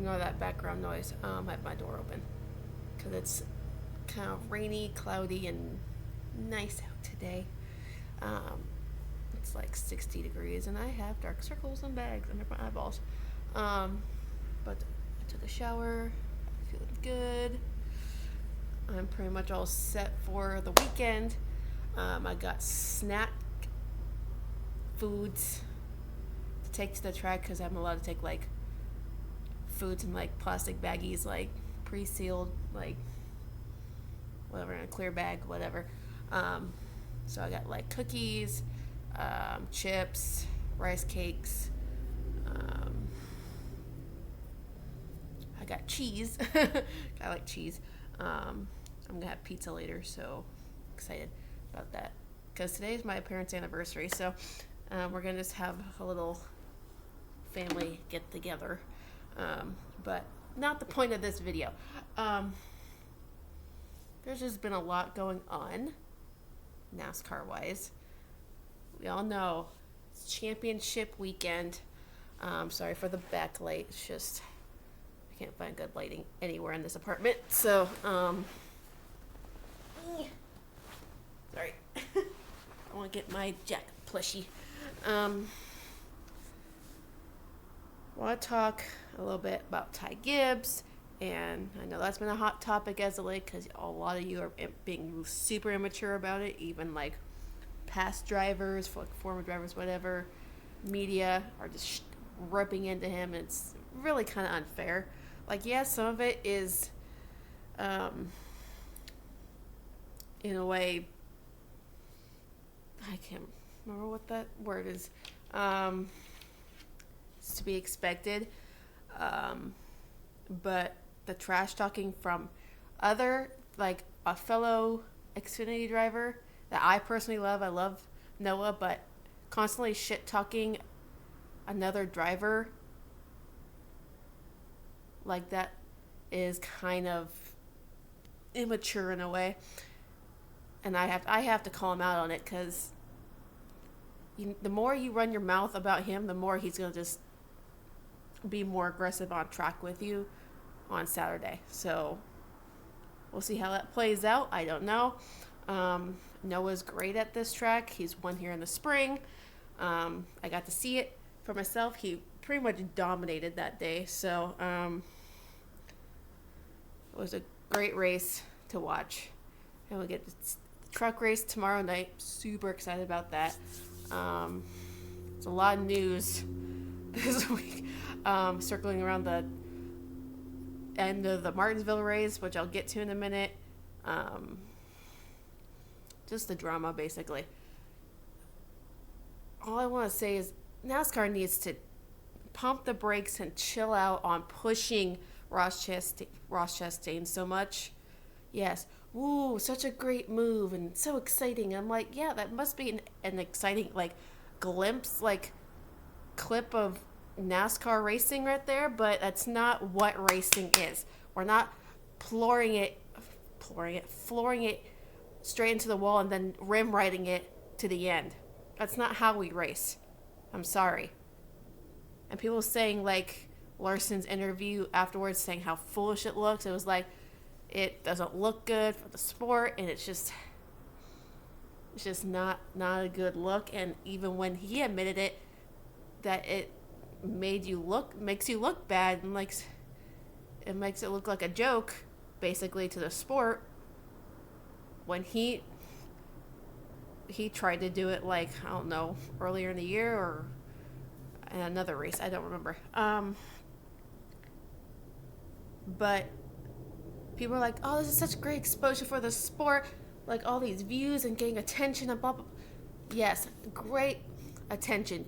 Ignore that background noise. I have my door open because it's kind of rainy, cloudy, and nice out today. Um, it's like 60 degrees, and I have dark circles and bags under my eyeballs. Um, but I took a shower. I feel good. I'm pretty much all set for the weekend. I got snack foods to take to the track because I'm allowed to take like foods in like plastic baggies, like pre-sealed, like whatever in a clear bag, whatever. Um, so I got like cookies, chips, rice cakes. Um, I got cheese. I like cheese. I'm gonna have pizza later, so excited about that because today is my parents' anniversary. So we're gonna just have a little family get together. But not the point of this video. There's just been a lot going on, NASCAR wise. We all know it's championship weekend. Sorry for the backlight. It's just I can't find good lighting anywhere in this apartment. So, sorry. I want to get my Jack plushie. Want to talk a little bit about Ty Gibbs, and I know that's been a hot topic as of late because a lot of you are being super immature about it. Even like past drivers, like former drivers, whatever, media are just ripping into him. It's really kind of unfair. Like, yeah, some of it is, in a way, I can't remember what that word is. It's to be expected. But the trash talking from other, like a fellow Xfinity driver that I personally love, I love Noah, but constantly shit talking another driver like that is kind of immature in a way. And I have to call him out on it because the more you run your mouth about him, the more he's going to just be more aggressive on track with you on Saturday. So we'll see how that plays out. I don't know. Noah's great at this track. He's won here in the spring. I got to see it for myself. He pretty much dominated that day. So it was a great race to watch. And we'll get the truck race tomorrow night. Super excited about that. There's a lot of news this week circling around the end of the Martinsville race, which I'll get to in a minute. Just the drama, basically. All I want to say is NASCAR needs to pump the brakes and chill out on pushing Ross Chastain so much. Yes. Woo, such a great move and so exciting. I'm like, yeah, that must be an exciting, like, glimpse, like, clip of NASCAR racing right there, but that's not what racing is. We're not flooring it straight into the wall and then rim riding it to the end. That's not how we race. I'm sorry. And people saying, like, Larson's interview afterwards saying how foolish it looks. It was like, it doesn't look good for the sport, and it's just not a good look. And even when he admitted it, that it makes you look bad, and like it makes it look like a joke, basically, to the sport. When he tried to do it, like, I don't know, earlier in the year or in another race, I don't remember. But people are like, oh, this is such great exposure for the sport, like all these views and getting attention and blah, blah. Yes, great attention.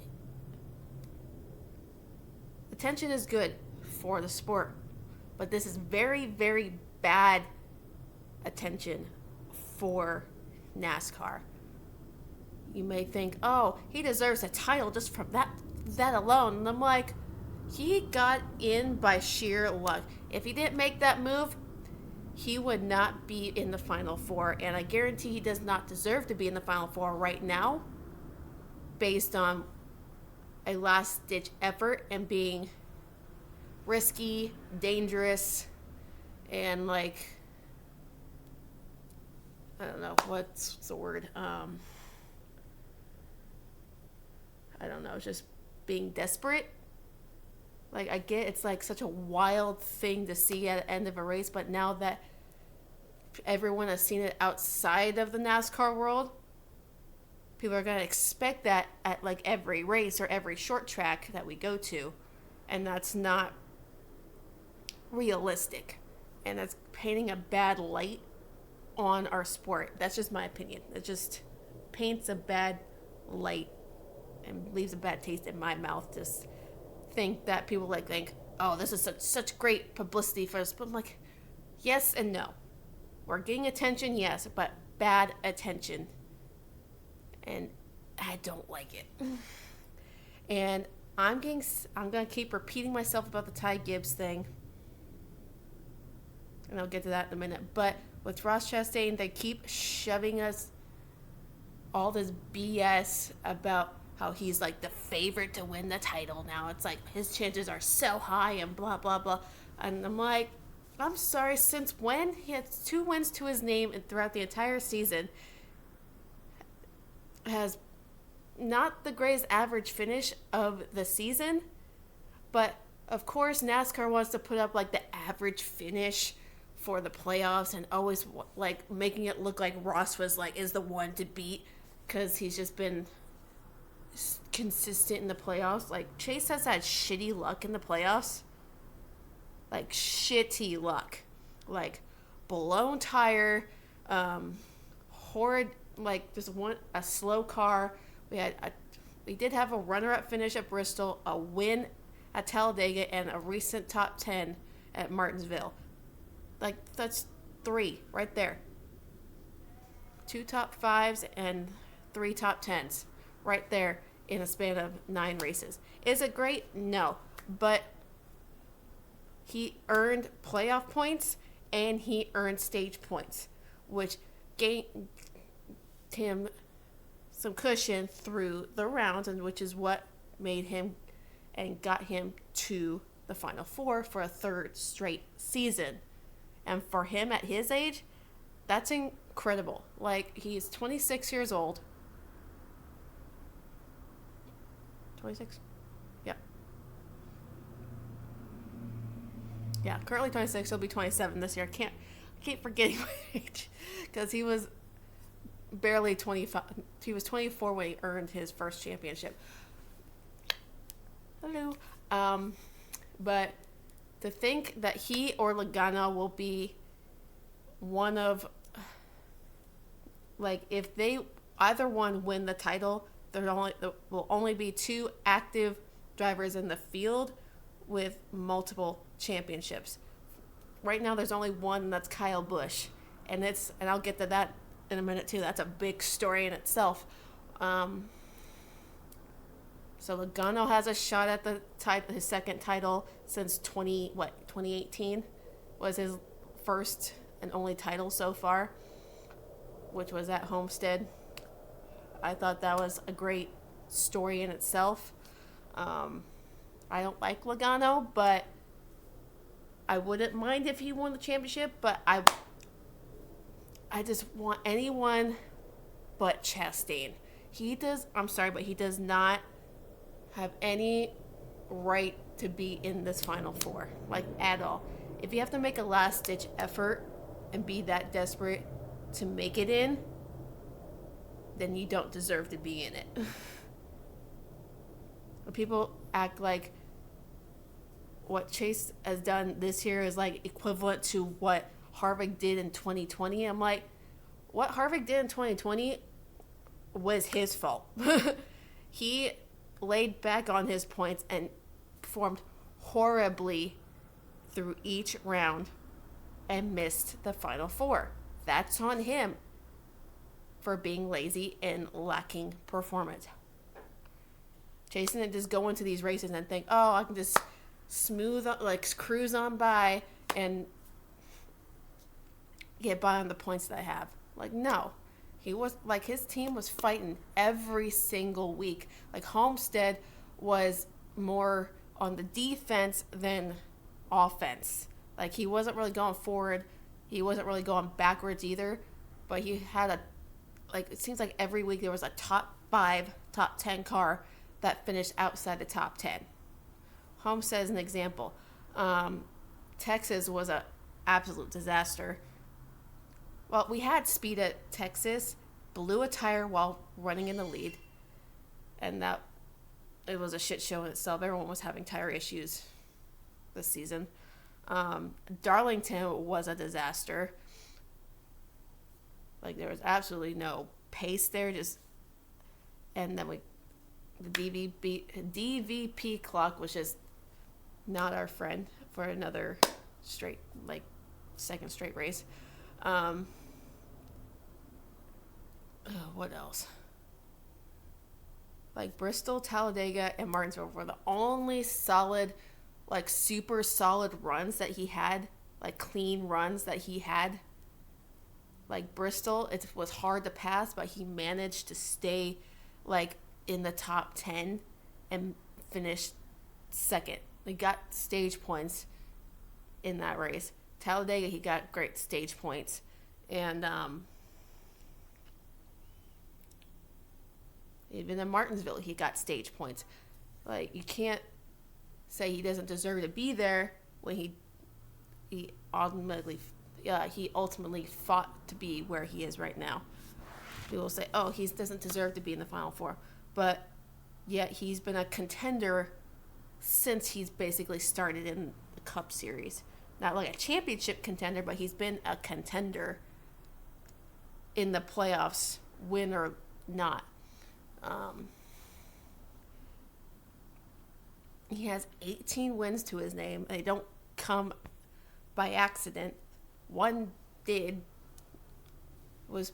Attention is good for the sport, but this is very, very bad attention for NASCAR. You may think, oh, he deserves a title just from that alone. And I'm like, he got in by sheer luck. If he didn't make that move, he would not be in the Final Four. And I guarantee he does not deserve to be in the Final Four right now based on a last-ditch effort and being risky, dangerous, and like, I don't know what's the word. I don't know, just being desperate. Like, I get it's like such a wild thing to see at the end of a race, but now that everyone has seen it outside of the NASCAR world, people are going to expect that at like every race or every short track that we go to. And that's not realistic. And that's painting a bad light on our sport. That's just my opinion. It just paints a bad light and leaves a bad taste in my mouth. Just think that people like think, oh, this is such great publicity for us. But I'm like, yes and no. We're getting attention, yes, but bad attention. And I don't like it. And I'm gonna keep repeating myself about the Ty Gibbs thing. And I'll get to that in a minute. But with Ross Chastain, they keep shoving us all this BS about how he's like the favorite to win the title now. It's like his chances are so high and blah, blah, blah. And I'm like, I'm sorry, since when? He had 2 wins to his name and throughout the entire season. Has not the greatest average finish of the season. But, of course, NASCAR wants to put up like the average finish for the playoffs and always like making it look like Ross was like is the one to beat because he's just been consistent in the playoffs. Like, Chase has had shitty luck in the playoffs. Like, shitty luck. Like, blown tire, horrid, like, just a slow car. We did have a runner-up finish at Bristol, a win at Talladega, and a recent top 10 at Martinsville. Like, that's 3 right there. 2 top 5s and 3 top 10s right there in a span of 9 races. Is it great? No. But he earned playoff points and he earned stage points, which gained him some cushion through the rounds, and which is what made him and got him to the Final Four for a 3rd straight season. And for him at his age, that's incredible. Like, he's 26 years old. 26? Yeah. Yeah, currently 26. He'll be 27 this year. I keep forgetting my age because he was barely 25. He was 24 when he earned his first championship. Hello. But to think that he or Logano will be one of, like, if they either one win the title, there will only be 2 active drivers in the field with multiple championships. Right now, there's only one, and that's Kyle Busch, and I'll get to that in a minute too. That's a big story in itself. So Logano has a shot at his second title since 2018 was his first and only title so far, which was at Homestead. I thought that was a great story in itself. I don't like Logano, but I wouldn't mind if he won the championship, but I just want anyone but Chastain. I'm sorry, but he does not have any right to be in this Final Four, like, at all. If you have to make a last-ditch effort and be that desperate to make it in, then you don't deserve to be in it. People act like what Chase has done this year is like equivalent to what Harvick did in 2020. I'm like, what Harvick did in 2020 was his fault. He laid back on his points and performed horribly through each round and missed the Final Four. That's on him for being lazy and lacking performance. Jason didn't just go into these races and think, oh, I can just cruise on by and get by on the points that I have. Like, no. He was, like, his team was fighting every single week. Like, Homestead was more on the defense than offense. Like, he wasn't really going forward. He wasn't really going backwards either. But he had it seems like every week there was a top 5, top 10 car that finished outside the top 10. Homestead is an example. Texas was an absolute disaster. Well, we had speed at Texas, blew a tire while running in the lead, and it was a shit show in itself. Everyone was having tire issues this season. Darlington was a disaster. Like, there was absolutely no pace there. And then the DVP clock was just not our friend for another second straight race. What else? Like, Bristol, Talladega, and Martinsville were the only solid, like, super solid runs that he had, like, clean runs that he had. Like, Bristol, it was hard to pass, but he managed to stay, like, in the top 10 and finish second. He got stage points in that race. Talladega, he got great stage points. And even in Martinsville, he got stage points. Like, you can't say he doesn't deserve to be there when he ultimately fought to be where he is right now. People will say, oh, he doesn't deserve to be in the Final Four. But yet he's been a contender since he's basically started in the Cup Series. Not like a championship contender, but he's been a contender in the playoffs, win or not. He has 18 wins to his name. They don't come by accident. One was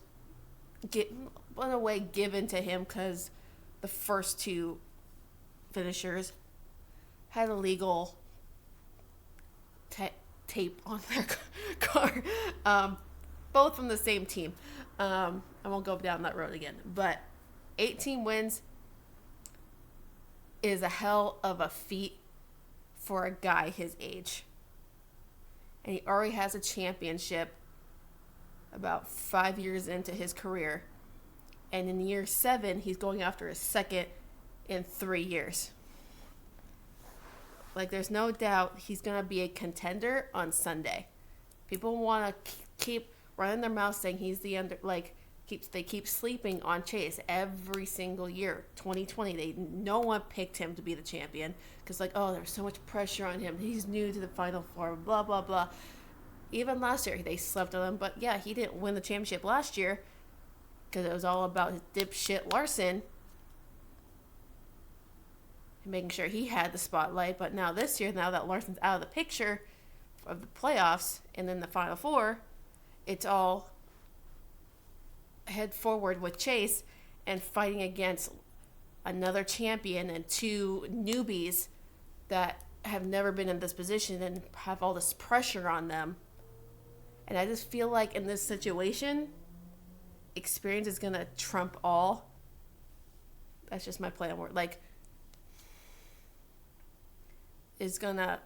given to him because the first 2 finishers had illegal tape on their car, both from the same team. I won't go down that road again, but 18 wins is a hell of a feat for a guy his age. And he already has a championship about 5 years into his career. And in year 7, he's going after his second in 3 years. Like, there's no doubt he's going to be a contender on Sunday. People want to keep running their mouth saying he's the they keep sleeping on Chase every single year. 2020, no one picked him to be the champion because, like, oh, there's so much pressure on him. He's new to the Final Four, blah, blah, blah. Even last year, they slept on him. But, yeah, he didn't win the championship last year because it was all about his dipshit Larson and making sure he had the spotlight. But now this year, now that Larson's out of the picture of the playoffs and then the Final Four, it's all head forward with Chase and fighting against another champion and 2 newbies that have never been in this position and have all this pressure on them. And I just feel like in this situation, experience is going to trump all. That's just my play on word. Like, is going to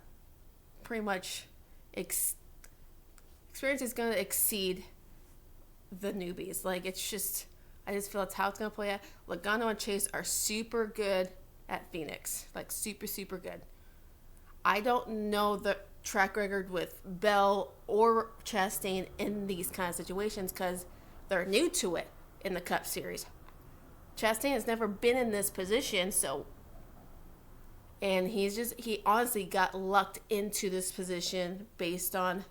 pretty much experience is going to exceed the newbies. Like, it's just, I just feel that's how it's going to play out. Logano and Chase are super good at Phoenix. Like, super, super good. I don't know the track record with Bell or Chastain in these kind of situations because they're new to it in the Cup Series. Chastain has never been in this position, and he honestly got lucked into this position based on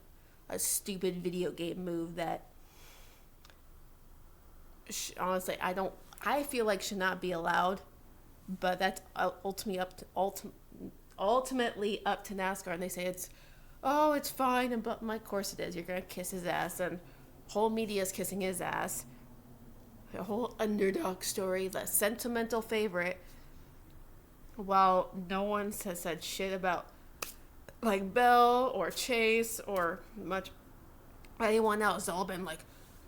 a stupid video game move that honestly I feel like should not be allowed, but that's ultimately up to NASCAR, and they say it's fine, and but of course it is. You're gonna kiss his ass, and whole media's kissing his ass. The whole underdog story, the sentimental favorite, while no one has said shit about like Bell or Chase or much anyone else. It's all been like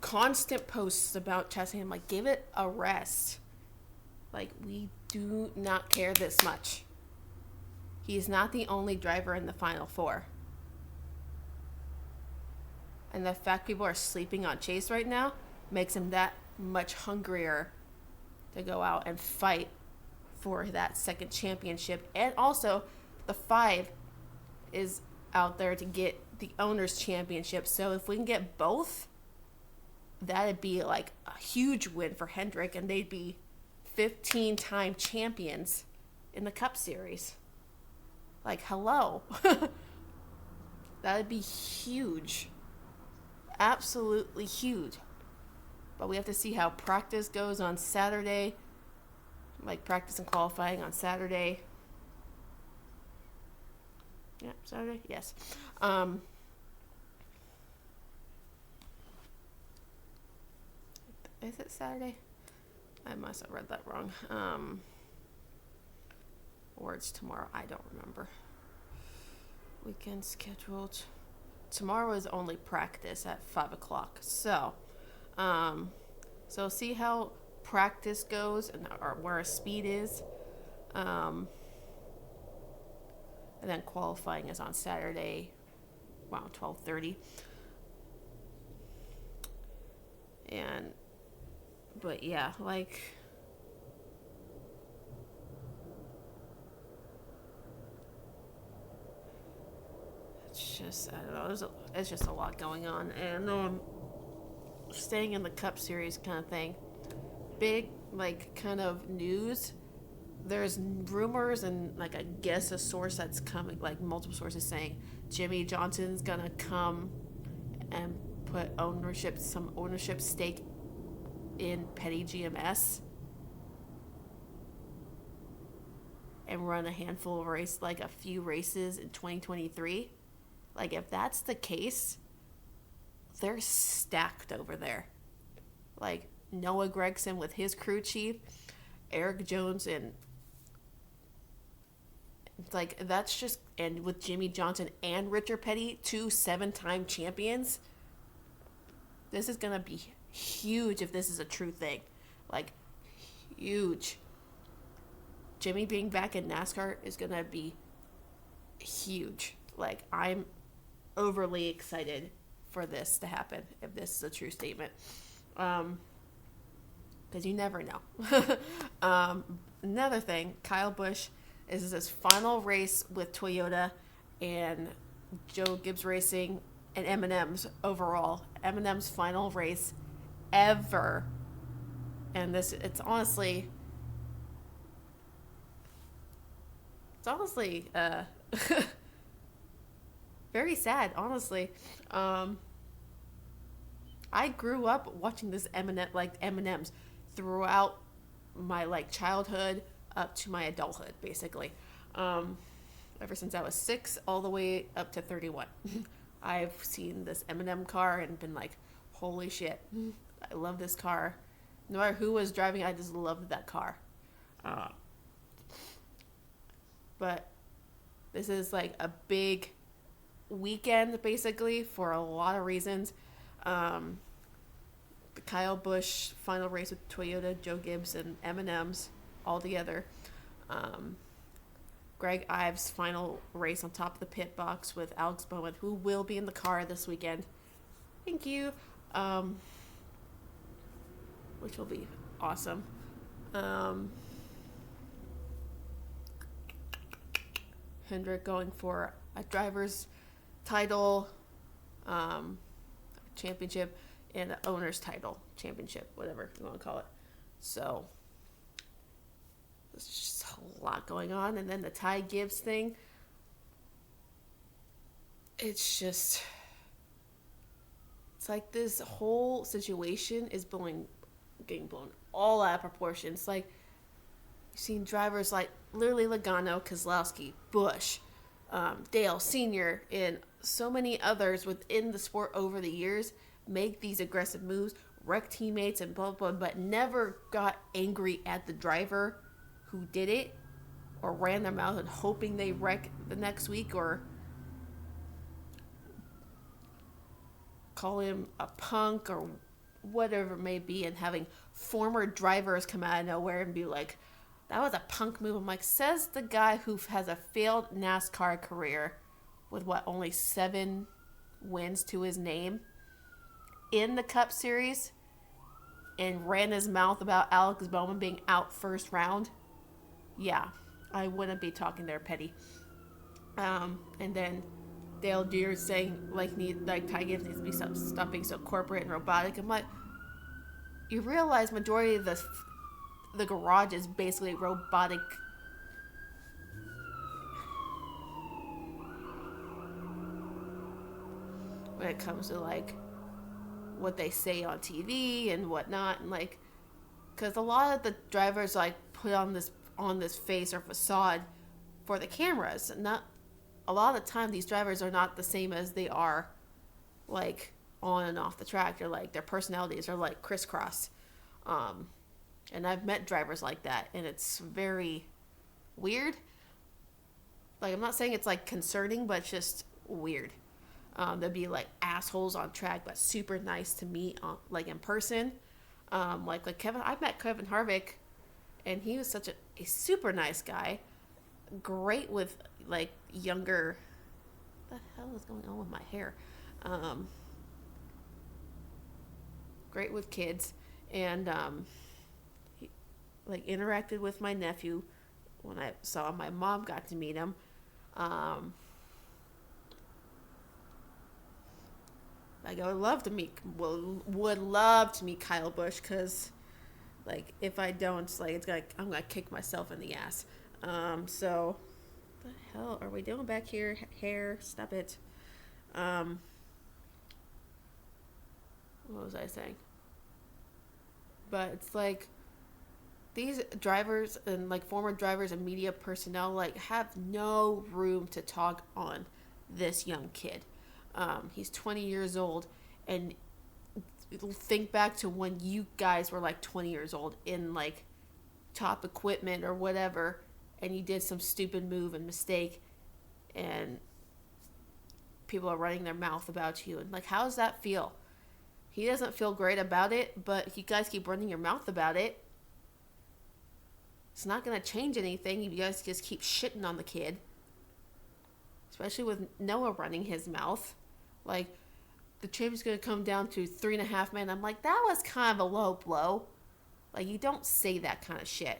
constant posts about Chastain. I'm like, give it a rest. Like, we do not care this much. He's not the only driver in the Final Four. And the fact people are sleeping on Chase right now makes him that much hungrier to go out and fight for that second championship. And also, the 5 is out there to get the owner's championship. So if we can get both, that'd be like a huge win for Hendrick, and they'd be 15-time champions in the Cup Series. Like, hello. That'd be huge. Absolutely huge. But we have to see how practice goes on Saturday. Like, practice and qualifying on Saturday. Yeah, Saturday? Yes. Is it Saturday? I must have read that wrong. Or it's tomorrow. I don't remember. Weekend scheduled. Tomorrow is only practice at 5 o'clock. So see how practice goes and or where our speed is. And then qualifying is on Saturday, 12:30. But yeah, like, it's just, I don't know, it's just a lot going on. And staying in the Cup Series kind of thing, big, like, kind of news. There's rumors and, like, I guess a source that's coming, like, multiple sources saying Jimmie Johnson's gonna come and put some ownership stake in Petty GMS and run a handful of races, like a few races in 2023. Like, if that's the case, they're stacked over there. Like, Noah Gragson with his crew chief, Eric Jones, and like, that's just, and with Jimmie Johnson and Richard Petty, 2 7-time champions, this is gonna be huge if this is a true thing. Like, huge. Jimmy being back in NASCAR is gonna be huge. Like, I'm overly excited for this to happen, if this is a true statement. Because you never know. Another thing, Kyle Busch is his final race with Toyota and Joe Gibbs Racing and M&M's overall. M&M's final race ever. And it's honestly very sad, honestly. I grew up watching this M&M's throughout my, like, childhood up to my adulthood, basically. Ever since I was 6 all the way up to 31. I've seen this M&M car and been like, holy shit, I love this car. No matter who was driving, I just loved that car. But this is like a big weekend, basically, for a lot of reasons. The Kyle Busch final race with Toyota, Joe Gibbs, and M&M's all together. Greg Ives' final race on top of the pit box with Alex Bowman, who will be in the car this weekend. Thank you. Which will be awesome. Hendrick going for a driver's title, championship, and an owner's title, championship, whatever you want to call it. So there's just a lot going on. And then the Ty Gibbs thing, it's like this whole situation is getting blown all out of proportion. It's like you've seen drivers like literally Logano, Keselowski, Busch, Dale Sr., and so many others within the sport over the years make these aggressive moves, wreck teammates and blah, blah, but never got angry at the driver who did it or ran their mouth and hoping they wreck the next week or call him a punk or whatever it may be, and having former drivers come out of nowhere and be like, that was a punk move. I'm like, says the guy who has a failed NASCAR career with only 7 wins to his name. in the Cup Series and ran his mouth about Alex Bowman being out first round, yeah, I wouldn't be talking there, Petty. And then Dale Deere saying like Ty Gibbs needs to be stop being so corporate and robotic. I'm like, you realize majority of the garage is basically robotic. When it comes to like what they say on TV and whatnot, and like, because a lot of the drivers like put on this face or facade for the cameras, and not a lot of the time these drivers are not the same as they are like on and off the track. They're like their personalities are like crisscross. And I've met drivers like that, and it's very weird. Like, I'm not saying it's like concerning, but it's just weird. They'd be like assholes on track, but super nice to meet like in person. Like Kevin, I met Kevin Harvick, and he was such a super nice guy. Great with like younger. What the hell is going on with my hair? Great with kids, and he like interacted with my nephew when I saw him. My mom got to meet him. Like I would love to meet Kyle Busch, because like if I don't, like I'm gonna kick myself in the ass. So what the hell are we doing back here? Hair, stop it. What was I saying? But it's like these drivers and like former drivers and media personnel like have no room to talk on this young kid. He's 20 years old, and think back to when you guys were like 20 years old in like top equipment or whatever, and you did some stupid move and mistake, and people are running their mouth about you. And like, how does that feel? He doesn't feel great about it, but you guys keep running your mouth about it. It's not going to change anything. You guys just keep shitting on the kid. Especially with Noah running his mouth. Like, the champion's going to come down to 3.5 men. I'm like, that was kind of a low blow. Like, you don't say that kind of shit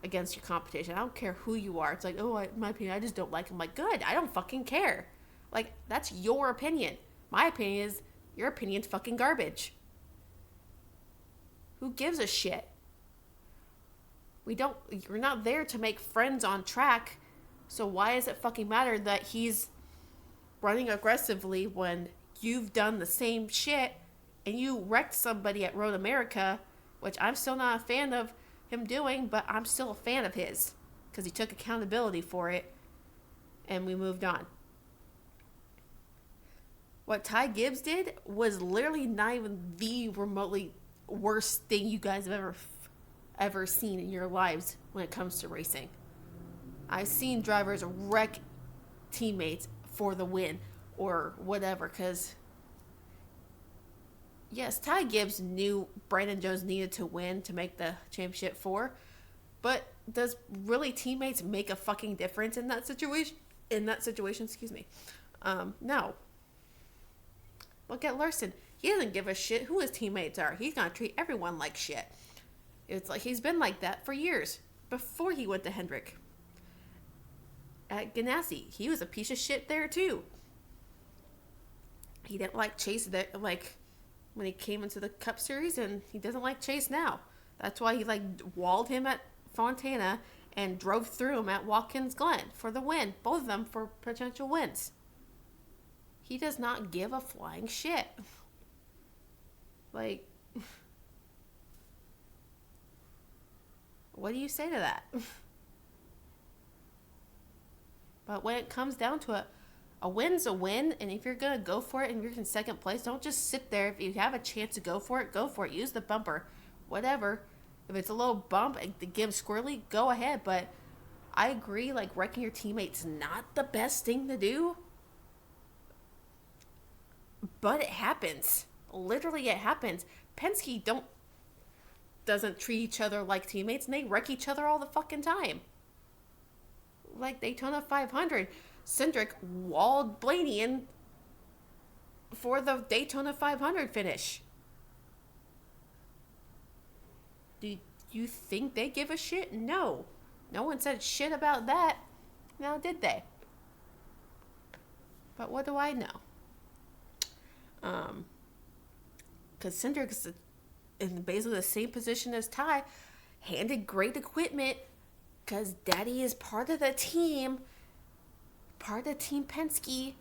against your competition. I don't care who you are. It's like, oh, in my opinion, I just don't like him. Like, good. I don't fucking care. Like, that's your opinion. My opinion is your opinion's fucking garbage. Who gives a shit? You're not there to make friends on track. So why does it fucking matter that he's running aggressively when you've done the same shit and you wrecked somebody at Road America, which I'm still not a fan of him doing, but I'm still a fan of his because he took accountability for it and we moved on. What Ty Gibbs did was literally not even the remotely worst thing you guys have ever seen in your lives when it comes to racing. I've seen drivers wreck teammates for the win or whatever, because yes, Ty Gibbs knew Brandon Jones needed to win to make the championship 4, but does really teammates make a fucking difference in that situation? No. Look at Larson. He doesn't give a shit who his teammates are. He's gonna treat everyone like shit. It's like he's been like that for years before he went to Hendrick. At Ganassi, he was a piece of shit there too. He didn't like Chase like when he came into the Cup Series, and he doesn't like Chase now. That's why he like walled him at Fontana and drove through him at Watkins Glen for the win. Both of them for potential wins. He does not give a flying shit. Like, what do you say to that? But when it comes down to it, a win's a win, and if you're going to go for it and you're in second place, don't just sit there. If you have a chance to go for it, go for it. Use the bumper. Whatever. If it's a little bump and the give squirrely, go ahead. But I agree, like, wrecking your teammates not the best thing to do. But it happens. Literally, it happens. Penske doesn't treat each other like teammates, and they wreck each other all the fucking time. Like Daytona 500, Cindric walled Blaney in for the Daytona 500 finish. Do you think they give a shit? No. No one said shit about that. Now, did they? But what do I know? Because Cindric's in basically the same position as Ty, handed great equipment because Daddy is part of the team Team Penske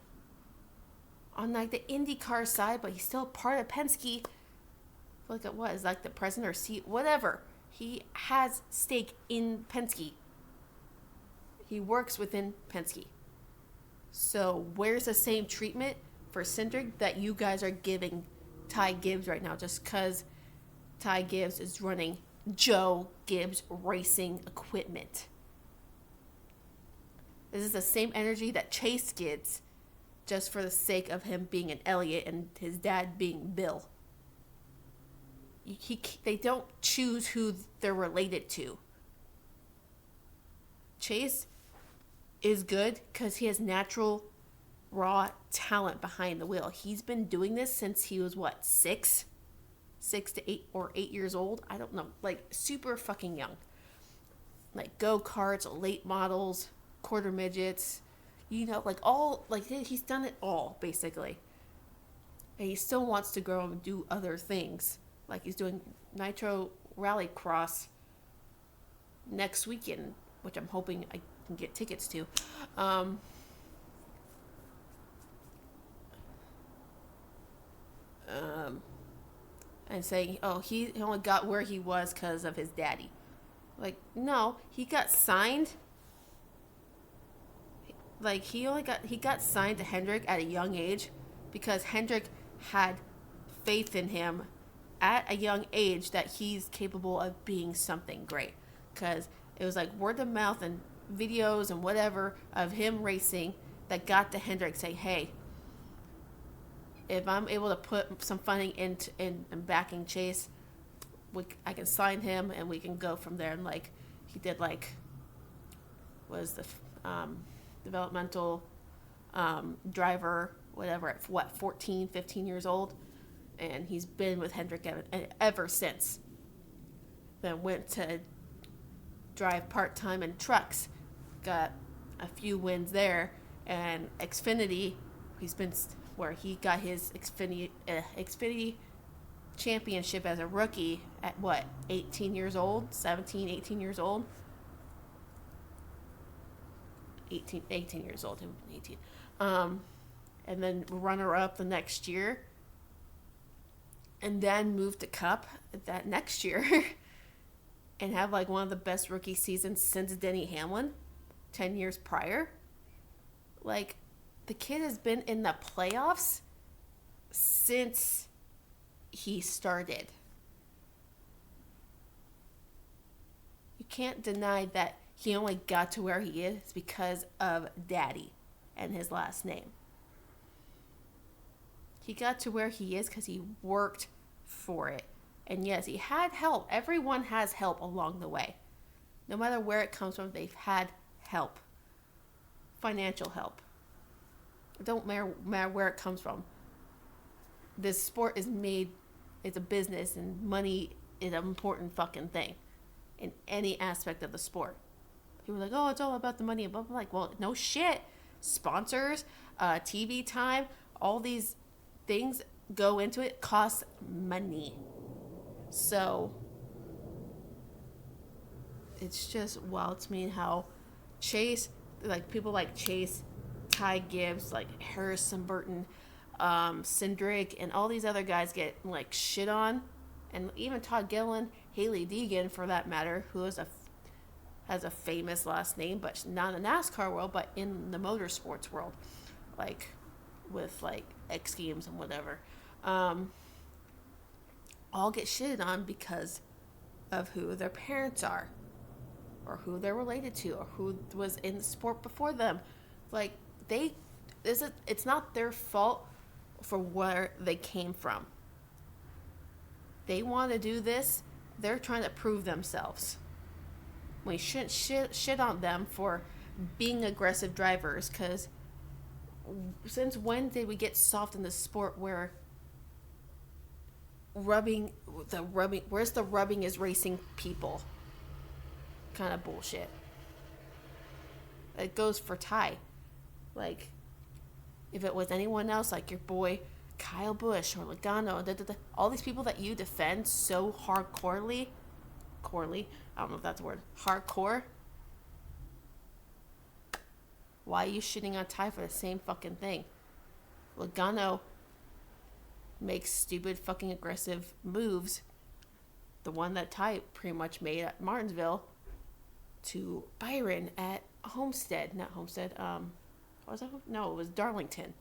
on like the IndyCar side, but he's still part of Penske. I feel like it was like the president or CEO, whatever. He has stake in Penske. He works within Penske. So where's the same treatment for Cindric that you guys are giving Ty Gibbs right now, just because Ty Gibbs is running Joe Gibbs Racing Equipment? This is the same energy that Chase gets, just for the sake of him being an Elliott and his dad being Bill. They don't choose who they're related to. Chase is good because he has natural, raw talent behind the wheel. He's been doing this since he was, what, 6 to 8 years old? I don't know. Like, super fucking young. Like, go-karts, late models, quarter midgets, like all, like he's done it all, basically. And he still wants to grow and do other things. Like he's doing Nitro Rallycross next weekend, which I'm hoping I can get tickets to. And saying, oh, he only got where he was because of his daddy. Like, no, he got signed. Like, he got signed to Hendrick at a young age because Hendrick had faith in him at a young age that he's capable of being something great. Because it was like word of mouth and videos and whatever of him racing that got to Hendrick saying, hey, if I'm able to put some funding in backing Chase, I can sign him and we can go from there. And like he did, like, was the developmental driver, whatever, at 14, 15 years old, and he's been with Hendrick ever since. Then went to drive part-time in trucks, got a few wins there, and Xfinity, he's been where he got his Xfinity championship as a rookie at 18 years old, 18 years old. 18 years old, 18. And then runner-up the next year. And then moved to Cup that next year. And have like one of the best rookie seasons since Denny Hamlin 10 years prior. Like, the kid has been in the playoffs since he started. You can't deny that he only got to where he is because of Daddy and his last name. He got to where he is because he worked for it. And yes, he had help. Everyone has help along the way. No matter where it comes from, they've had help. Financial help. It don't matter where it comes from. This sport is made, it's a business, and money is an important fucking thing in any aspect of the sport. People are like, oh, it's all about the money. But I'm like, well, no shit. Sponsors, TV time, all these things go into it, cost money. So it's just wild to me how Chase, like people like Chase, Ty Gibbs, like Harrison Burton, Cindric, and all these other guys get like shit on, and even Todd Gilliland, Hailie Deegan for that matter, who has a famous last name, but not in the NASCAR world, but in the motorsports world, like with like X Games and whatever, all get shitted on because of who their parents are, or who they're related to, or who was in the sport before them. Like, it's not their fault for where they came from. They want to do this. They're trying to prove themselves. We shouldn't shit on them for being aggressive drivers, because Since when did we get soft in the sport where rubbing where's the rubbing is racing people kind of bullshit? It goes for Ty. Like, if it was anyone else, like your boy Kyle Busch or Logano, all these people that you defend so hardcorely, I don't know if that's a word, hardcore. Why are you shitting on Ty for the same fucking thing? Logano makes stupid fucking aggressive moves. The one that Ty pretty much made at Martinsville to Byron at Homestead. Not Homestead. Was it? No, it was Darlington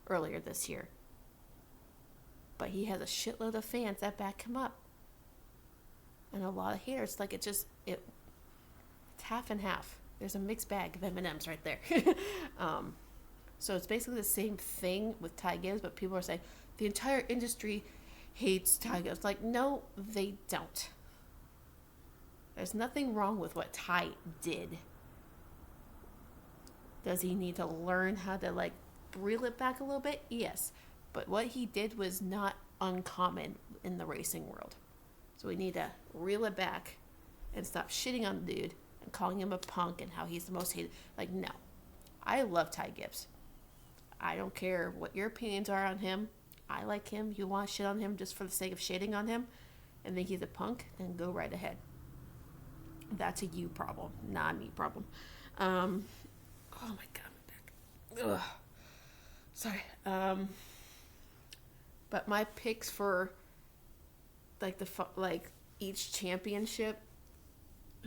earlier this year. But he has a shitload of fans that back him up. And a lot of haters. Like, it's half and half. There's a mixed bag of M&Ms right there. So it's basically the same thing with Ty Gibbs, but people are saying the entire industry hates Ty Gibbs. Like, no, they don't. There's nothing wrong with what Ty did. Does he need to learn how to, like, reel it back a little bit? Yes. But what he did was not uncommon in the racing world. So we need to reel it back and stop shitting on the dude and calling him a punk and how he's the most hated. Like, no. I love Ty Gibbs. I don't care what your opinions are on him. I like him. You want to shit on him just for the sake of shitting on him and think he's a punk, then go right ahead. That's a you problem, not a me problem. Oh my god, my back. Ugh. Sorry. But my picks for like each championship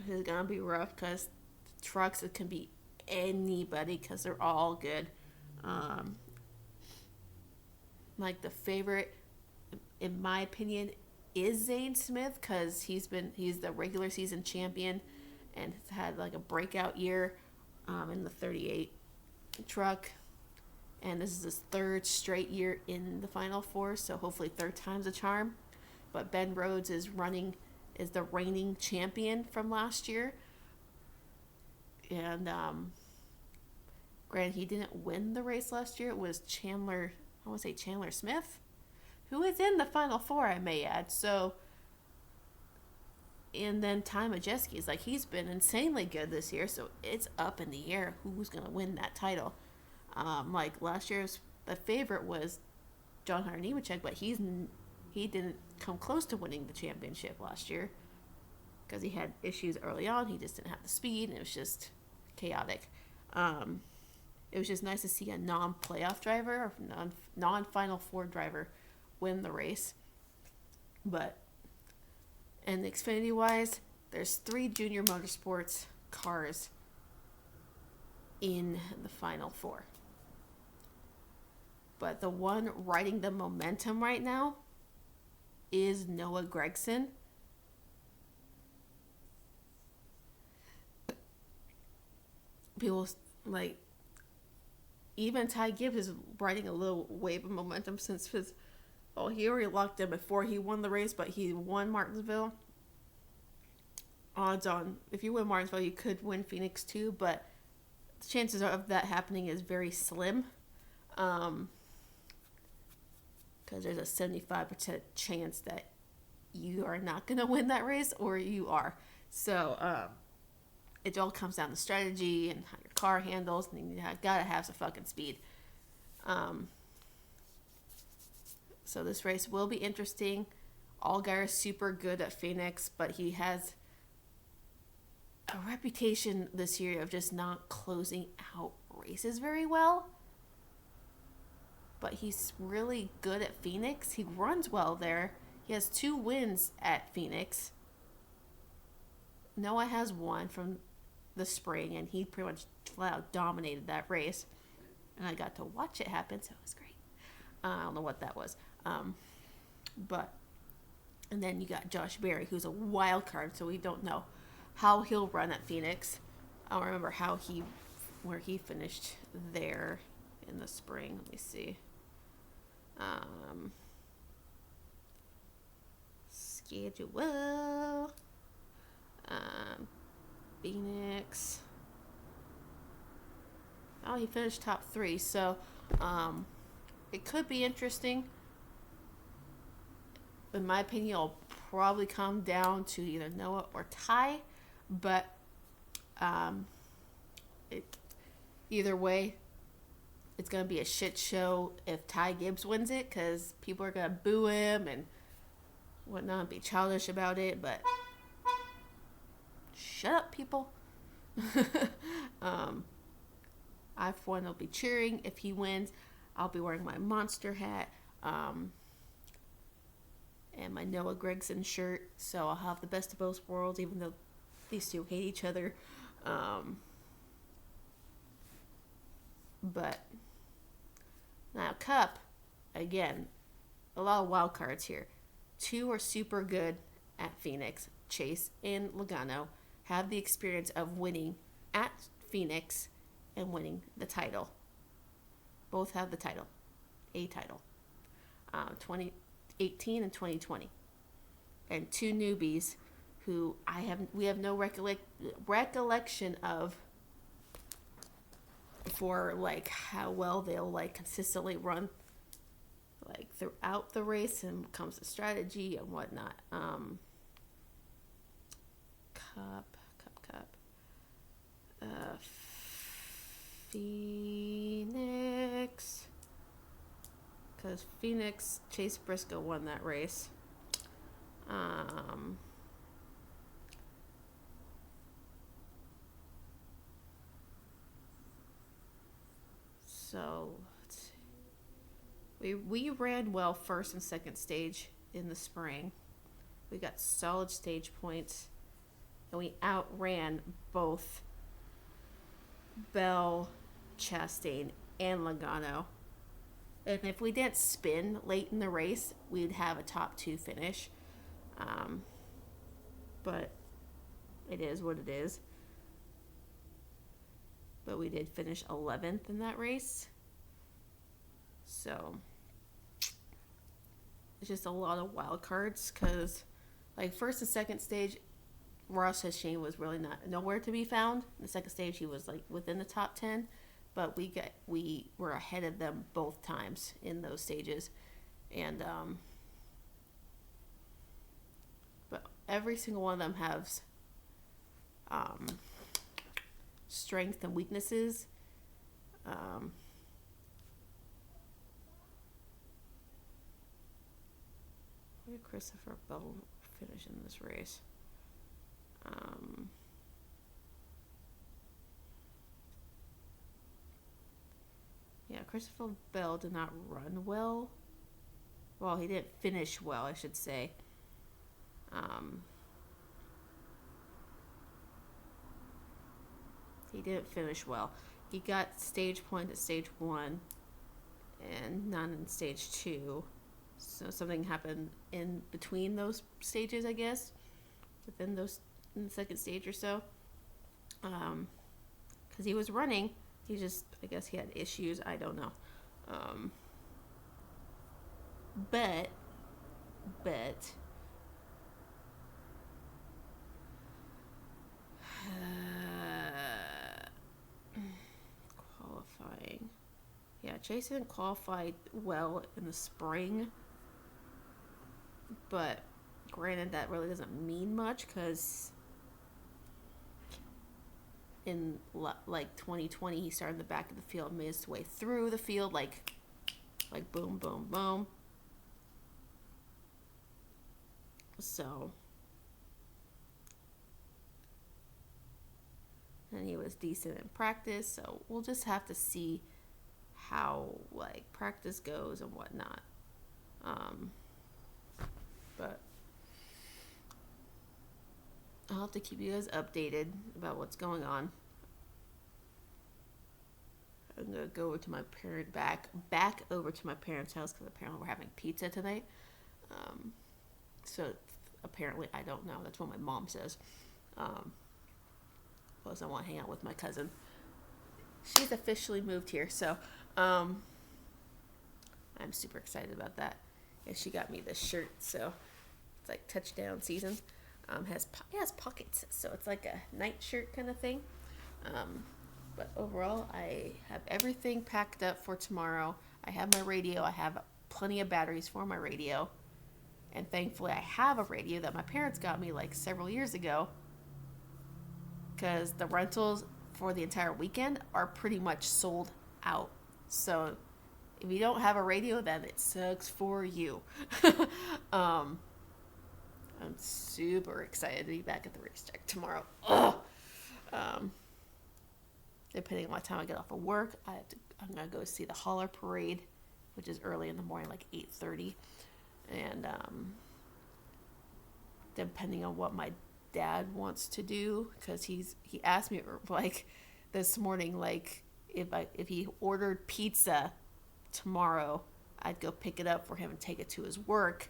is gonna be rough because trucks, it can be anybody because they're all good. Like the favorite, in my opinion, is Zane Smith because he's the regular season champion and has had like a breakout year in the 38 truck, and this is his third straight year in the Final Four, so hopefully third time's a charm. But Ben Rhodes is the reigning champion from last year, and granted he didn't win the race last year. It was Chandler Smith, who is in the Final Four, I may add. So, and then Ty Majeski's, like, he's been insanely good this year, so it's up in the air who's going to win that title. Like, last year's, the favorite was John Hunter Nemechek, but he didn't come close to winning the championship last year because he had issues early on. He just didn't have the speed, and it was just chaotic. It was just nice to see a non-playoff driver or non-Final Four driver win the race. But, and Xfinity-wise, there's 3 Junior Motorsports cars in the Final Four. But the one riding the momentum right now is Noah Gragson. People, like, even Ty Gibbs is riding a little wave of momentum since he already locked in before he won the race, but he won Martinsville. Odds on, if you win Martinsville, you could win Phoenix too, but the chances of that happening is very slim. Because there's a 75% chance that you are not going to win that race, or you are. So, it all comes down to strategy and how your car handles, and you gotta have some fucking speed. So this race will be interesting. Allgaier is super good at Phoenix, but he has a reputation this year of just not closing out races very well. But he's really good at Phoenix. He runs well there. He has 2 wins at Phoenix. Noah has 1 from the spring, and he pretty much flat out dominated that race. And I got to watch it happen, so it was great. I don't know what that was. But, and then you got Josh Berry, who's a wild card, so we don't know how he'll run at Phoenix. I don't remember where he finished there in the spring. Let me see. Schedule. Phoenix. Oh, he finished top 3. So, it could be interesting. In my opinion, it'll probably come down to either Noah or Ty. But, um, it, either way, it's going to be a shit show if Ty Gibbs wins it, because people are going to boo him and whatnot, be childish about it. But shut up, people. I, for one, will be cheering if he wins. I'll be wearing my Monster hat and my Noah Gragson shirt. So I'll have the best of both worlds, even though these two hate each other. But now, Cup, again, a lot of wild cards here. 2 are super good at Phoenix. Chase and Logano have the experience of winning at Phoenix and winning the title. Both have the title, a title, 2018 and 2020. And 2 newbies who we have no recollection of for like how well they'll like consistently run like throughout the race and comes to strategy and whatnot. Phoenix, because Phoenix, Chase Briscoe won that race. So let's see. We ran well first and second stage in the spring. We got solid stage points, and we outran both Bell, Chastain, and Logano. And if we didn't spin late in the race, we'd have a top 2 finish. But it is what it is. But we did finish 11th in that race. So it's just a lot of wild cards, because like first and second stage, Ross Hashane was really nowhere to be found. In the second stage, he was like within the top 10, but we were ahead of them both times in those stages, and but every single one of them has strengths and weaknesses. Where did Christopher Bell finish in this race? Yeah, Christopher Bell did not run well. Well, he didn't finish well, I should say. He didn't finish well. He got stage point at stage 1 and none in stage 2. So something happened in between those stages, I guess, within those in the second stage or so. Because he was running, I guess he had issues. I don't know. But qualifying. Yeah, Chase didn't qualify well in the spring. But granted, that really doesn't mean much, because in like 2020, he started in the back of the field, made his way through the field, like boom, boom, boom. So, and he was decent in practice. So we'll just have to see how like practice goes and whatnot. But I'll have to keep you guys updated about what's going on. I'm gonna go over to my back over to my parents' house, because apparently we're having pizza tonight. So apparently, I don't know. That's what my mom says. Plus, I want to hang out with my cousin. She's officially moved here, so I'm super excited about that. And she got me this shirt, so it's like touchdown season. It has pockets, so it's like a night shirt kind of thing. But overall, I have everything packed up for tomorrow. I have my radio. I have plenty of batteries for my radio. And thankfully, I have a radio that my parents got me like several years ago. Because the rentals for the entire weekend are pretty much sold out. So if you don't have a radio, then it sucks for you. um, I'm super excited to be back at the racetrack tomorrow. Ugh. Depending on what time I get off of work, I'm gonna go see the Holler Parade, which is early in the morning, like 8:30, and depending on what my dad wants to do, because he asked me like this morning, like if he ordered pizza tomorrow, I'd go pick it up for him and take it to his work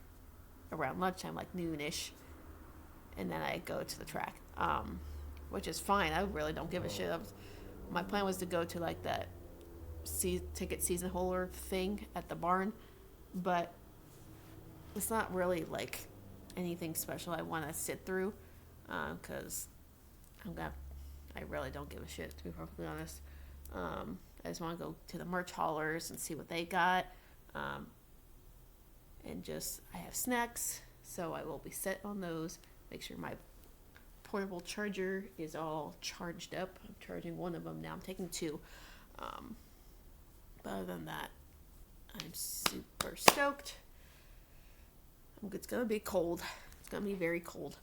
around lunchtime, like noonish, and then I'd go to the track, which is fine. I really don't give a shit. My plan was to go to like that ticket season holder thing at the barn, but it's not really like anything special I want to sit through, because I really don't give a shit, to be perfectly honest. I just want to go to the merch haulers and see what they got, and just I have snacks, so I will be set on those. Make sure my portable charger is all charged up. I'm charging one of them now. I'm taking two. But other than that, I'm super stoked. It's gonna be cold. It's gonna be very cold.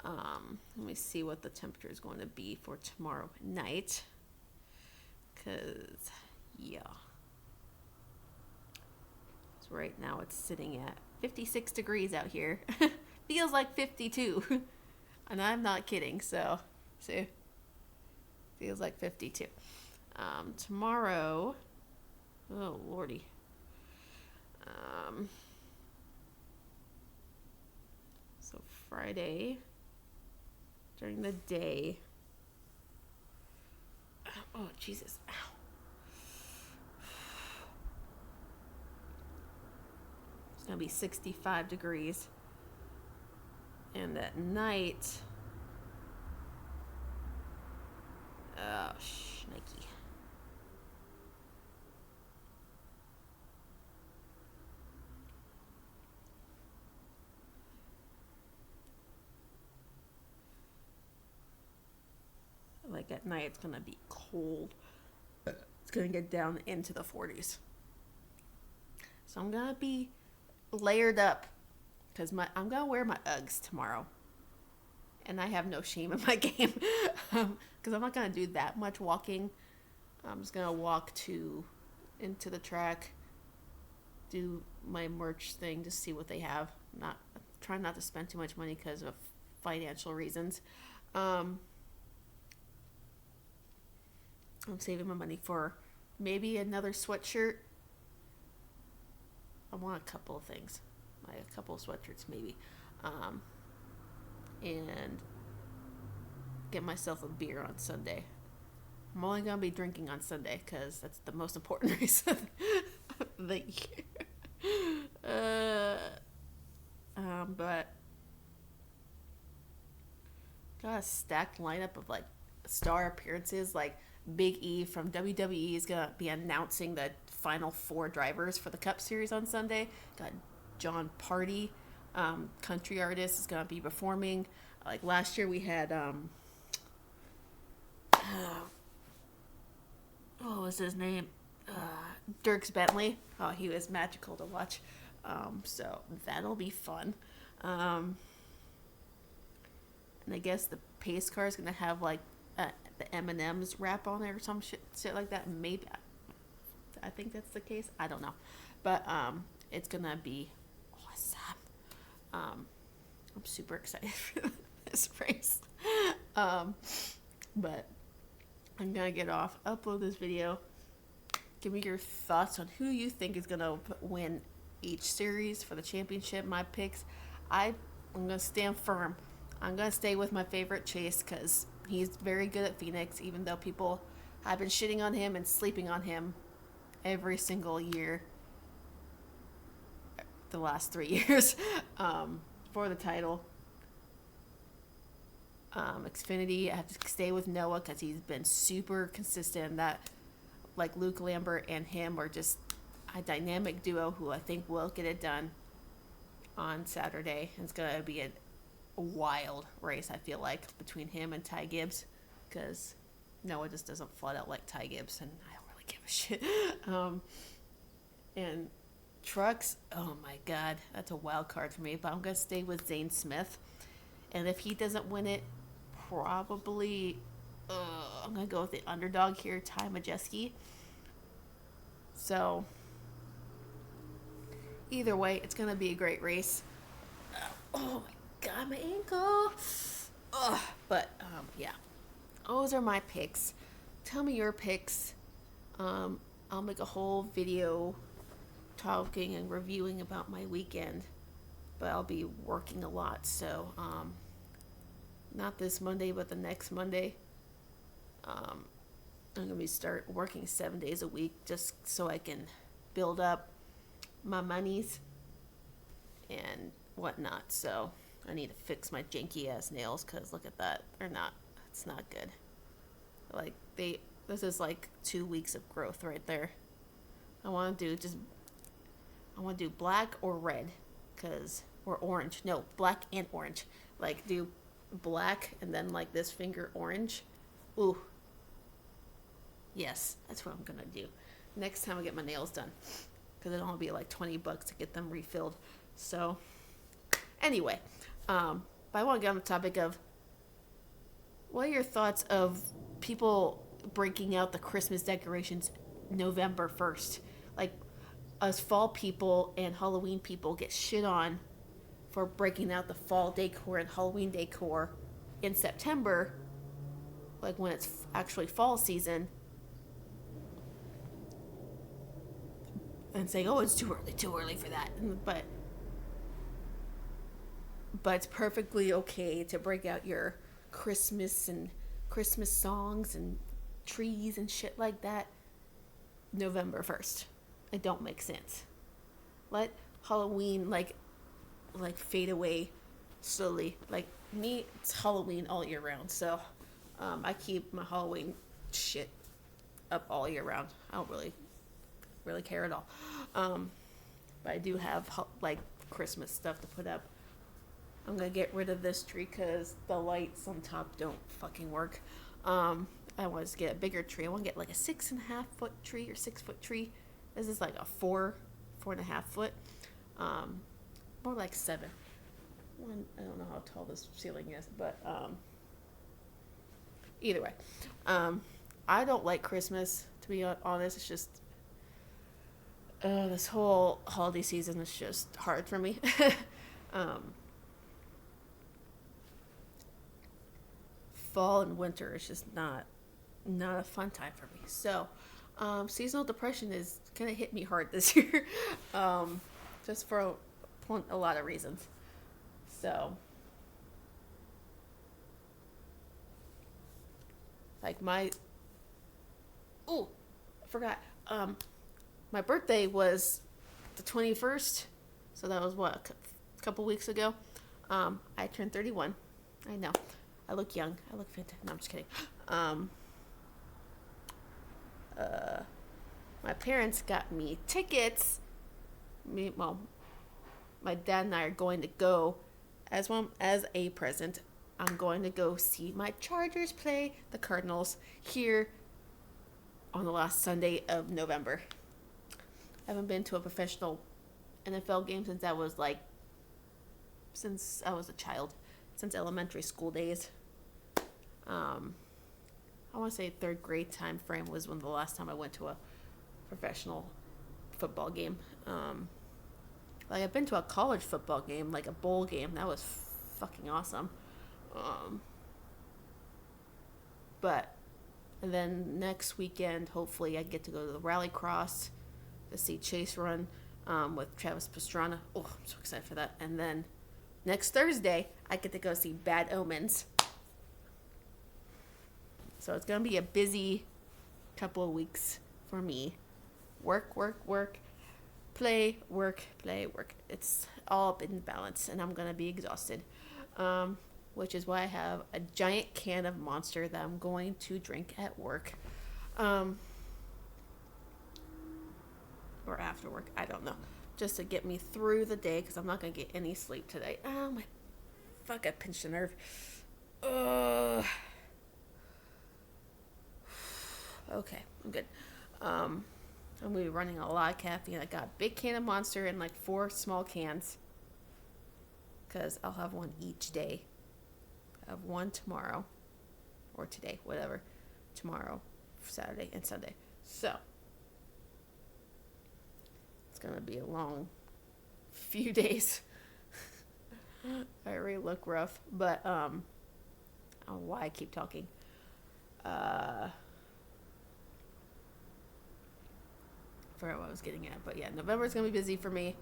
Let me see what the temperature is going to be for tomorrow night. Cause yeah. So right now it's sitting at 56 degrees out here. Feels like 52. And I'm not kidding, so see, feels like 52. Tomorrow, oh lordy. So Friday, during the day. Oh Jesus! Ow. It's gonna be 65 degrees. And at night, oh, shnikey. Like at night, it's going to be cold. It's going to get down into the 40s. So I'm going to be layered up. Because I'm going to wear my Uggs tomorrow. And I have no shame in my game. Because I'm not going to do that much walking. I'm just going to walk into the track. Do my merch thing. Just see what they have. Try not to spend too much money because of financial reasons. I'm saving my money for maybe another sweatshirt. I want a couple of things. A couple of sweatshirts maybe, and get myself a beer on Sunday. I'm only gonna be drinking on Sunday because that's the most important reason of the year. But got a stacked lineup of like star appearances. Like Big E from WWE is gonna be announcing the final 4 drivers for the Cup Series on Sunday. Got John Party, country artist, is going to be performing. Like last year we had, what was his name? Dierks Bentley. Oh, he was magical to watch. So that'll be fun. And I guess the pace car is going to have like the M&M's wrap on it or some shit like that. Maybe. I think that's the case. I don't know. But it's going to be awesome. I'm super excited for this race. But I'm gonna get off, upload this video. Give me your thoughts on who you think is gonna win each series for the championship. My picks, I'm gonna stand firm. I'm gonna stay with my favorite Chase because he's very good at Phoenix, even though people have been shitting on him and sleeping on him every single year the last 3 years for the title. Xfinity. I have to stay with Noah because he's been super consistent. That like Luke Lambert and him are just a dynamic duo who I think will get it done on Saturday. It's gonna be a wild race. I feel like between him and Ty Gibbs, because Noah just doesn't flood out like Ty Gibbs, and I don't really give a shit. And trucks, oh my god, that's a wild card for me. But I'm gonna stay with Zane Smith, and if he doesn't win it, probably I'm gonna go with the underdog here, Ty Majeski. So either way, it's gonna be a great race. Oh my god, my ankle. Ugh. But yeah, those are my picks. Tell me your picks. I'll make a whole video talking and reviewing about my weekend, but I'll be working a lot, so not this Monday, but the next Monday. I'm gonna start working 7 days a week just so I can build up my monies and whatnot. So I need to fix my janky ass nails because look at that, it's not good. Like this is like 2 weeks of growth right there. I want to do black or red, or orange. No, black and orange. Like do black and then like this finger orange. Ooh. Yes, that's what I'm gonna do next time I get my nails done, because it'll only be like $20 to get them refilled. So anyway, but I want to get on the topic of what are your thoughts of people breaking out the Christmas decorations November 1st? Like, us fall people and Halloween people get shit on for breaking out the fall decor and Halloween decor in September, like when it's actually fall season, and saying, oh, it's too early for that. But it's perfectly okay to break out your Christmas songs and trees and shit like that November 1st. It don't make sense. Let Halloween like fade away slowly. Like me, it's Halloween all year round, so I keep my Halloween shit up all year round. I don't really care at all. But I do have like Christmas stuff to put up. I'm gonna get rid of this tree because the lights on top don't fucking work. I want to get a bigger tree. I want to get like a 6.5 foot tree or 6 foot tree. This is like a 4.5 foot. More like 7. I don't know how tall this ceiling is, but either way, I don't like Christmas, to be honest. It's just this whole holiday season is just hard for me. Fall and winter is just not a fun time for me. So seasonal depression is gonna hit me hard this year, just for a lot of reasons. So like I forgot, my birthday was the 21st, so that was what, a couple weeks ago. I turned 31. I know, I look young, I look fantastic. No, I'm just kidding. My parents got me tickets. My dad and I are going to go as a present. I'm going to go see my Chargers play the Cardinals here on the last Sunday of November. I haven't been to a professional NFL game since I was a child, since elementary school days. I want to say 3rd grade time frame was when the last time I went to a professional football game. Like I've been to a college football game, like a bowl game. That was fucking awesome. But and then next weekend, hopefully, I get to go to the Rallycross to see Chase run with Travis Pastrana. Oh, I'm so excited for that. And then next Thursday, I get to go see Bad Omens. So it's going to be a busy couple of weeks for me. Work, play, work. It's all in balance, and I'm going to be exhausted. which is why I have a giant can of Monster that I'm going to drink at work. Or after work, I don't know. Just to get me through the day because I'm not going to get any sleep today. Oh my fuck, I pinched a nerve. Ugh. Okay, I'm good. I'm going to be running a lot of caffeine. I got a big can of Monster and like 4 small cans. Because I'll have one each day. I have one tomorrow. Or today, whatever. Tomorrow, Saturday, and Sunday. So, it's going to be a long few days. I already look rough. But, I don't know why I keep talking. I forgot what I was getting at. But yeah, November's going to be busy for me.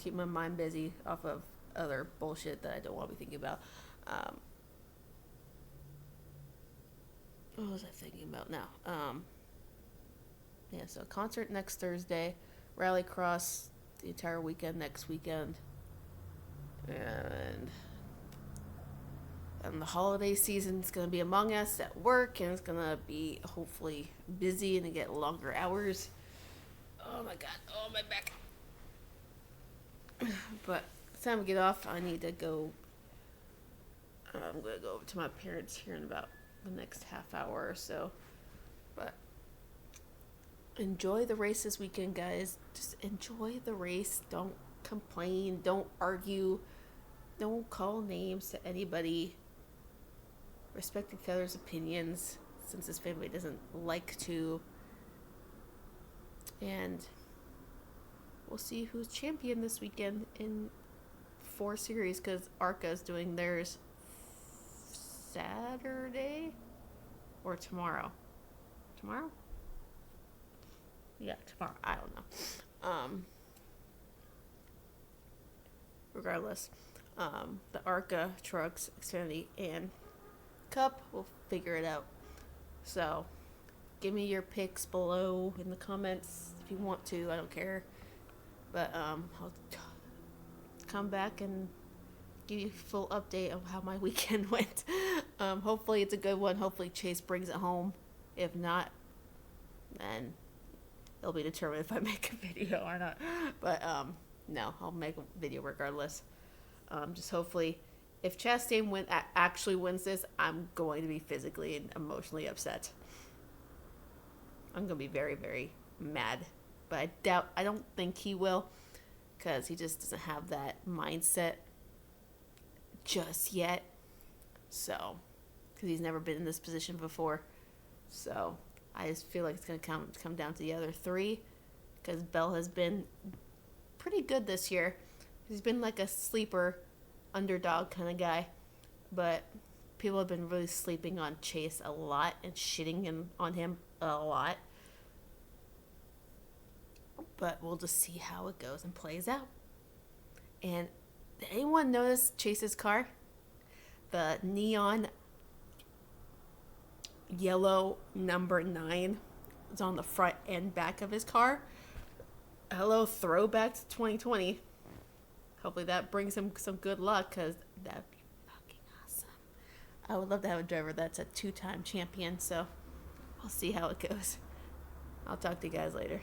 Keep my mind busy off of other bullshit that I don't want to be thinking about. What was I thinking about now? Yeah, so concert next Thursday, Rallycross the entire weekend next weekend, and the holiday season's gonna be among us at work, and it's gonna be hopefully busy and get longer hours. Oh my god! Oh my back! But it's time to get off. I need to go. I'm gonna go over to my parents here in about the next half hour or so. But enjoy the race this weekend, guys. Just enjoy the race. Don't complain. Don't argue. Don't call names to anybody. Respect each other's opinions, since this family doesn't like to. And we'll see who's champion this weekend in 4 series, because ARCA's doing theirs Saturday or tomorrow. Tomorrow? Yeah, tomorrow. I don't know. Regardless, the ARCA trucks, Xfinity, and Cup will figure it out. So, give me your picks below in the comments if you want to. I don't care. But I'll come back and give you a full update of how my weekend went. Hopefully it's a good one. Hopefully Chase brings it home. If not, then it'll be determined if I make a video or not. But no, I'll make a video regardless. Just hopefully, if Chastain actually wins this, I'm going to be physically and emotionally upset. I'm going to be very, very mad. But I don't think he will, because he just doesn't have that mindset just yet. So, because he's never been in this position before. So, I just feel like it's going to come down to the other 3, because Bell has been pretty good this year. He's been like a sleeper underdog kind of guy, but people have been really sleeping on Chase a lot and shitting on him a lot. But we'll just see how it goes and plays out. And did anyone notice Chase's car? The neon yellow number 9 is on the front and back of his car. Hello, throwback to 2020. Hopefully that brings him some good luck, because that'd be fucking awesome. I would love to have a driver that's a 2-time champion, so we'll see how it goes. I'll talk to you guys later.